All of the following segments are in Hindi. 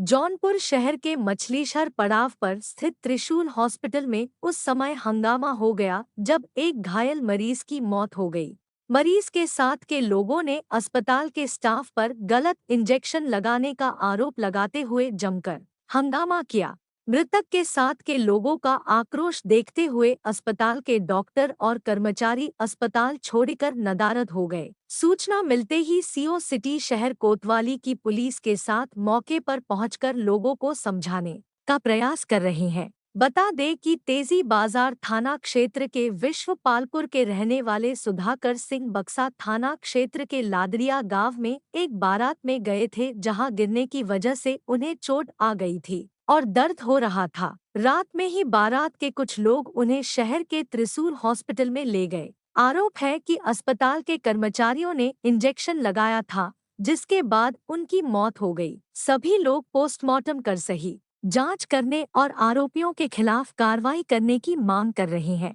जौनपुर शहर के मछलीशहर पड़ाव पर स्थित त्रिशूल हॉस्पिटल में उस समय हंगामा हो गया जब एक घायल मरीज की मौत हो गई। मरीज के साथ के लोगों ने अस्पताल के स्टाफ पर गलत इंजेक्शन लगाने का आरोप लगाते हुए जमकर हंगामा किया। मृतक के साथ के लोगों का आक्रोश देखते हुए अस्पताल के डॉक्टर और कर्मचारी अस्पताल छोड़कर नदारद हो गए। सूचना मिलते ही सीओ सिटी शहर कोतवाली की पुलिस के साथ मौके पर पहुंचकर लोगों को समझाने का प्रयास कर रहे हैं। बता दें कि तेजी बाजार थाना क्षेत्र के विश्व पालपुर के रहने वाले सुधाकर सिंह बक्सा थाना क्षेत्र के लादरिया गांव में एक बारात में गए थे, जहां गिरने की वजह से उन्हें चोट आ गई थी और दर्द हो रहा था। रात में ही बारात के कुछ लोग उन्हें शहर के त्रिशूल हॉस्पिटल में ले गए। आरोप है कि अस्पताल के कर्मचारियों ने इंजेक्शन लगाया था, जिसके बाद उनकी मौत हो गई। सभी लोग पोस्टमार्टम कर सही जांच करने और आरोपियों के खिलाफ कार्रवाई करने की मांग कर रहे हैं।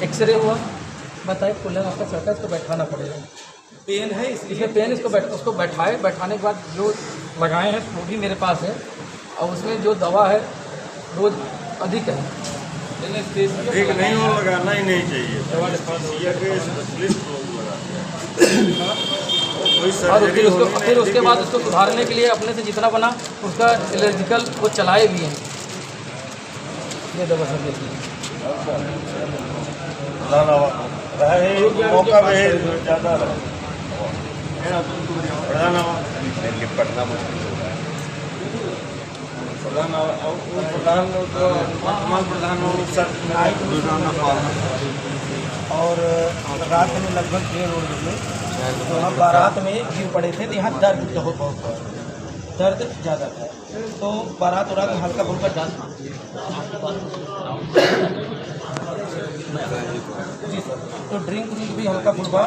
एक्सरे हुआ, बताए कूलर आपका चलता है, इसको बैठाना पड़ेगा। पेन है इसलिए पेन उसको बैठाने के बाद जो लगाए हैं वो भी मेरे पास है, और उसमें जो दवा है रोज अधिक है। ठीक नहीं हो, लगाना ही नहीं चाहिए। और फिर उसके बाद उसको सुधारने के लिए अपने से जितना बना उसका एलर्जिकल वो चलाए भी हैं। ये दवा सब देखिए, मौका ज़्यादा पढ़ना मुश्किल और रात में लगभग 1:30 बजे तो हम बारात में गिर पड़े थे। तो यहाँ दर्द बहुत दर्द ज़्यादा था, तो बारात उरात में हल्का फुल्का दर्द जी सर। तो ड्रिंक भी हल्का फुल्का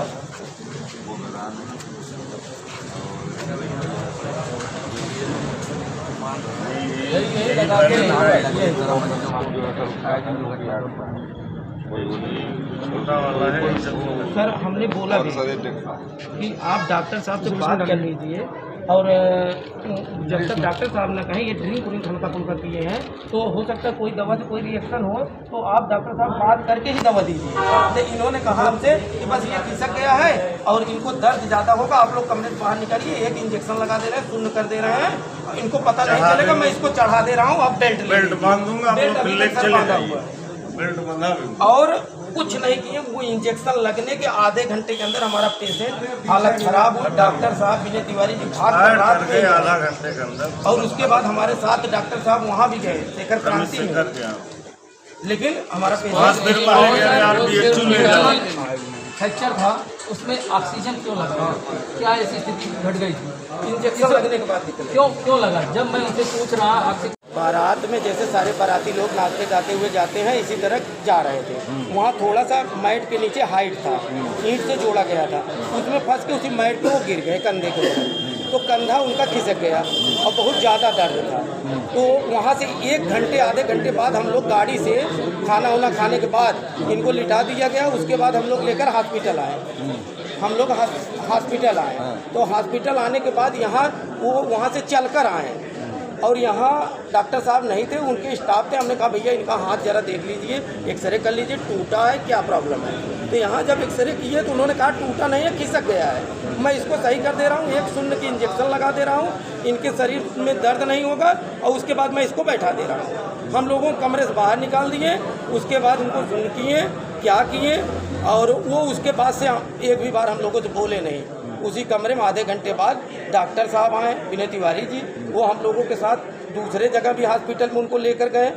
सर। हमने बोला भी कि आप डॉक्टर साहब से बात कर लीजिए, और जब तक डॉक्टर साहब ने कहें ये ड्रिंक हल्का फुल्का किए हैं तो हो सकता है कोई दवा से कोई रिएक्शन हो, तो आप डॉक्टर साहब बात करके ही दवा दीजिए। तो इन्होंने कहा हमसे कि बस ये खिसक गया है और इनको दर्द ज़्यादा होगा, आप लोग कमरे से बाहर निकालिए, एक इंजेक्शन लगा दे रहे हैं, शून्य कर दे रहे हैं, इनको पता नहीं चलेगा, मैं इसको चढ़ा दे रहा हूँ, आप बेल्ट बांध दूंगा, और कुछ नहीं किए। वो इंजेक्शन लगने के आधे घंटे के अंदर हमारा पेशेंट हालत खराब हुआ। डॉक्टर साहब विनय तिवारी जी भाग रात गए आधा घंटे के अंदर, और उसके बाद हमारे साथ डॉक्टर साहब वहाँ भी गए शेखर क्रांति में, लेकिन हमारा पेशेंट फ्रैक्चर था, उसमें ऑक्सीजन क्यों लगा, क्या ऐसी स्थिति घट गई थी? इंजेक्शन लगने के बाद क्यों लगा? जब मैं उनसे पूछ रहा बारात में जैसे सारे बाराती लोग नाचते गाते हुए जाते हैं, इसी तरह जा रहे थे। वहाँ थोड़ा सा मैट के नीचे हाइट था, ईंट से जोड़ा गया था, उसमें फंस के उसी मैट पे वो गिर गए कंधे के ऊपर, तो कंधा उनका खिसक गया और बहुत ज़्यादा दर्द था। तो वहाँ से 1 घंटे आधे घंटे बाद हम लोग गाड़ी से खाना वाना खाने के बाद इनको लिटा दिया गया। उसके बाद हम लोग लेकर हॉस्पिटल आए। हम लोग हॉस्पिटल आए, तो हॉस्पिटल आने के बाद यहाँ वो वहाँ से चलकर आए, और यहाँ डॉक्टर साहब नहीं थे, उनके स्टाफ थे। हमने कहा भैया इनका हाथ जरा देख लीजिए, एक्सरे कर लीजिए, टूटा है, क्या प्रॉब्लम है? तो यहाँ जब एक्सरे किए तो उन्होंने कहा टूटा नहीं है, खिसक गया है, मैं इसको सही कर दे रहा हूँ, 1 शून्य की इंजेक्शन लगा दे रहा हूँ, इनके शरीर में दर्द नहीं होगा, और उसके बाद मैं इसको बैठा दे रहा हूँ। हम लोगों को कमरे से बाहर निकाल दिए, उसके बाद उनको शून्य किए, क्या किए, और वो उसके बाद से एक भी बार हम लोगों से बोले नहीं। उसी कमरे में आधे घंटे बाद डॉक्टर साहब आए विनय तिवारी जी, वो हम लोगों के साथ दूसरे जगह भी हॉस्पिटल में उनको लेकर गए,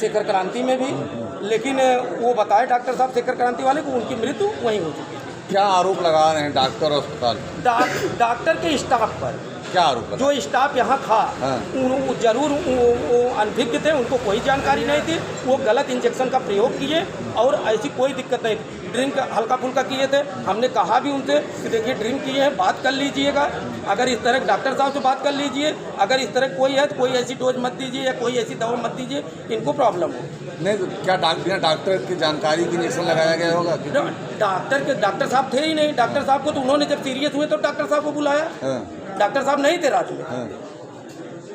शेखर क्रांति में भी, लेकिन वो बताए डॉक्टर साहब शेखर क्रांति वाले को उनकी मृत्यु वहीं हो चुकी है। क्या आरोप लगा रहे हैं डॉक्टर अस्पताल? डॉक्टर के स्टाफ पर क्या आरोप? जो स्टाफ यहाँ था जरूर अनभिज्ञ थे, उनको कोई जानकारी नहीं थी, वो गलत इंजेक्शन का प्रयोग किए और ऐसी कोई दिक्कत नहीं थी। ड्रिंक हल्का फुल्का किए थे, हमने कहा भी उनसे कि देखिए ड्रिंक किए हैं, बात कर लीजिएगा, अगर इस तरह डॉक्टर साहब से बात कर लीजिए, अगर इस तरह कोई है तो कोई ऐसी डोज मत दीजिए या कोई ऐसी दवा मत दीजिए, इनको प्रॉब्लम हो। नहीं तो क्या बिना डॉक्टर की जानकारी की इंजेक्शन लगाया गया होगा? डॉक्टर साहब थे ही नहीं, डॉक्टर साहब को तो उन्होंने जब सीरियस हुए तो डॉक्टर साहब को बुलाया, डॉक्टर साहब नहीं थे रात में। हाँ।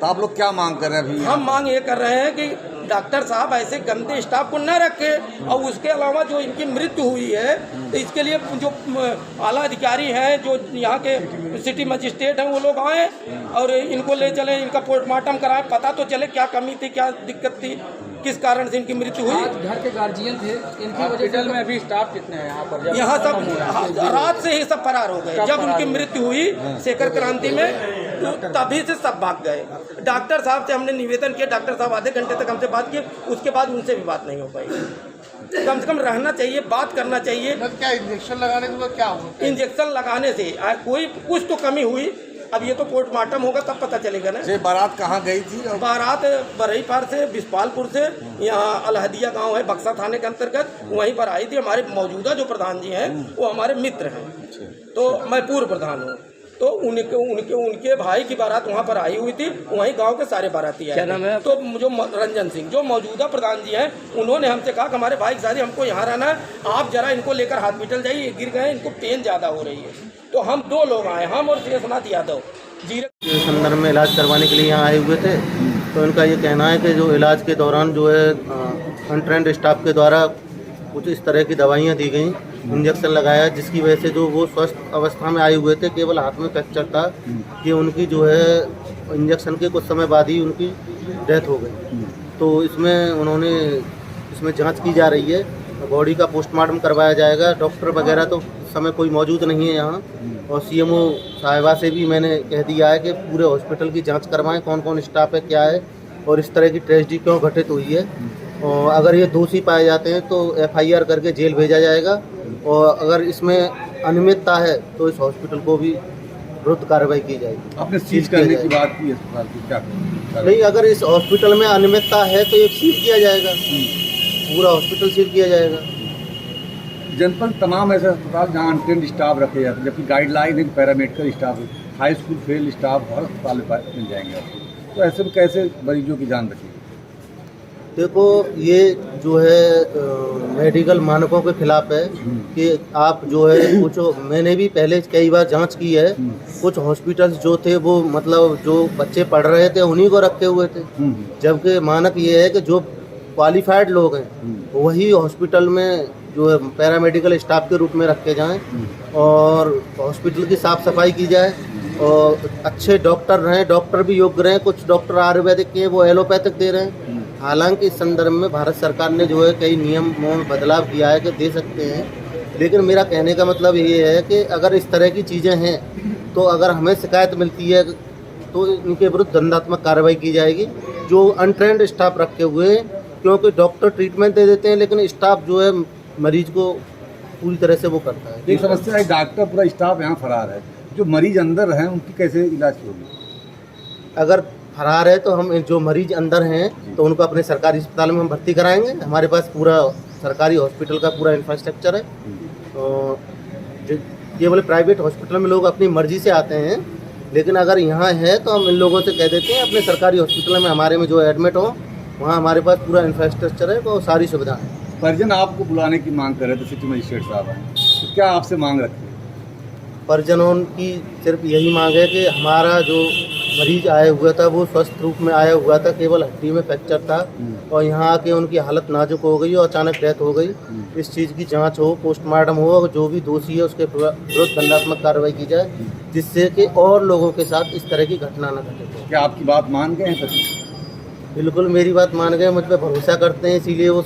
तो आप लोग क्या मांग कर रहे हैं अभी? हम मांग ये कर रहे हैं कि डॉक्टर साहब ऐसे गंदे स्टाफ को न रखे, और उसके अलावा जो इनकी मृत्यु हुई है तो इसके लिए जो आला अधिकारी हैं, जो यहाँ के सिटी मजिस्ट्रेट हैं, वो लोग आए और इनको ले चले, इनका पोस्टमार्टम कराएं, पता तो चले क्या कमी थी, क्या दिक्कत थी, किस कारण से इनकी मृत्यु हुई। आज घर के गार्जियन थे, इनकी वजह से में अभी स्टाफ कितने हैं यहाँ पर? यहाँ सब रात से ही सब फरार हो गए। जब उनकी मृत्यु हुई शेखर क्रांति में, तो तभी से सब भाग गए। डॉक्टर साहब से हमने निवेदन किया, डॉक्टर साहब आधे घंटे तक हमसे बात की, उसके बाद उनसे भी बात नहीं हो पाई। कम से कम रहना चाहिए, बात करना चाहिए। क्या इंजेक्शन लगाने के बाद क्या होगा? इंजेक्शन लगाने से कोई कुछ तो कमी हुई, अब ये तो पोस्टमार्टम होगा तब पता चलेगा ना। ये बारात कहाँ गई थी? बारात बरही पार से, बिस्पालपुर से, यहाँ अलहदिया गांव है बक्सा थाने के अंतर्गत, वहीं पर आई थी। हमारे मौजूदा जो प्रधान जी हैं वो हमारे मित्र हैं, तो मैं पूर्व प्रधान हूँ, तो उनके भाई की बारात वहाँ पर आई हुई थी, वहीं गांव के सारे बाराती आए। क्या नाम है? तो जो रंजन सिंह जो मौजूदा प्रधान जी हैं, उन्होंने हमसे कहा कि हमारे भाई की शादी, हमको यहाँ रहना है, आप जरा इनको लेकर हॉस्पिटल जाइए, गिर गए, इनको पेन ज़्यादा हो रही है। तो हम 2 लोग आए, हम और शेषनाथ यादव के संदर्भ में इलाज करवाने के लिए यहाँ आए हुए थे। तो इनका ये कहना है कि जो इलाज के दौरान जो है अनट्रेंड स्टाफ के द्वारा कुछ इस तरह की दवाइयाँ दी गई, इंजेक्शन लगाया, जिसकी वजह से जो वो स्वस्थ अवस्था में आए हुए थे, केवल हाथ में फ्रैक्चर था, कि उनकी जो है इंजेक्शन के कुछ समय बाद ही उनकी डेथ हो गई। तो इसमें जांच की जा रही है, बॉडी का पोस्टमार्टम करवाया जाएगा। डॉक्टर वगैरह तो समय कोई मौजूद नहीं है यहाँ, और सीएमओ साहिबा से भी मैंने कह दिया है कि पूरे हॉस्पिटल की जांच करवाएं, कौन कौन स्टाफ है, क्या है, और इस तरह की ट्रेजेडी क्यों घटित हुई है। और अगर ये दोषी पाए जाते हैं तो FIR करके जेल भेजा जाएगा, और अगर इसमें अनियमितता है तो इस हॉस्पिटल को भी विरुद्ध कार्रवाई की जाएगी। आपने सीज करने की बात की अस्पताल की, क्या नहीं, अगर इस हॉस्पिटल में अनियमितता है तो ये सील किया जाएगा, पूरा हॉस्पिटल सील किया जाएगा। जनपद तमाम ऐसे अस्पताल जहाँ अनट्रेंड स्टाफ रखे जाते हैं, जबकि गाइडलाइन है कि paramedical staff, high school fail staff हर अस्पताल में मिल जाएंगे आपको, तो ऐसे में कैसे मरीजों की जान रखेगी? देखो, ये जो है मेडिकल मानकों के खिलाफ है कि आप जो है कुछ, मैंने भी पहले कई बार जांच की है, कुछ हॉस्पिटल्स जो थे वो मतलब जो बच्चे पढ़ रहे थे उन्हीं को रखे हुए थे, जबकि मानक ये है कि जो क्वालिफाइड लोग हैं वही हॉस्पिटल में जो है पैरामेडिकल स्टाफ के रूप में रखे जाएं, और हॉस्पिटल की साफ़ सफाई की जाए, और अच्छे डॉक्टर रहें, डॉक्टर भी योग्य रहें। कुछ डॉक्टर आयुर्वेदिक के वो एलोपैथिक दे रहे हैं, हालांकि इस संदर्भ में भारत सरकार ने जो है कई नियमों में बदलाव किया है कि दे सकते हैं, लेकिन मेरा कहने का मतलब ये है कि अगर इस तरह की चीज़ें हैं तो अगर हमें शिकायत मिलती है तो इनके विरुद्ध दंडात्मक कार्रवाई की जाएगी। जो अनट्रेंड स्टाफ रखे हुए हैं, क्योंकि डॉक्टर ट्रीटमेंट दे देते हैं लेकिन स्टाफ जो है मरीज को पूरी तरह से वो करता है। एक समस्या है, डॉक्टर पूरा स्टाफ यहाँ फरार है, जो मरीज अंदर हैं उनकी कैसे इलाज होगी? अगर फरार है तो हम जो मरीज अंदर हैं तो उनको अपने सरकारी अस्पताल में हम भर्ती कराएंगे। हमारे पास पूरा सरकारी हॉस्पिटल का पूरा इंफ्रास्ट्रक्चर है। तो केवल प्राइवेट हॉस्पिटल में लोग अपनी मर्जी से आते हैं, लेकिन अगर यहाँ है तो हम इन लोगों से कह देते हैं अपने सरकारी हॉस्पिटल में हमारे में जो एडमिट हो, वहाँ हमारे पास पूरा इंफ्रास्ट्रक्चर है, वो सारी सुविधा है। परिजन आपको बुलाने की मांग कर रहे थे, सिटी मजिस्ट्रेट साहब हैं, तो क्या आपसे मांग रखते हैं? परिजनों की सिर्फ यही मांग है कि हमारा जो मरीज आया हुआ था वो स्वस्थ रूप में आया हुआ था, केवल हड्डी में फ्रैक्चर था, और यहाँ आके उनकी हालत नाजुक हो गई और अचानक डेथ हो गई। इस चीज़ की जांच हो, पोस्टमार्टम हो, और जो भी दोषी है उसके विरुद्ध दंडात्मक कार्रवाई की जाए, जिससे कि और लोगों के साथ इस तरह की घटना न घटे। क्या आपकी बात मान गए हैं पति? बिल्कुल मेरी बात मान गए, मुझ पर भरोसा करते हैं, इसीलिए वो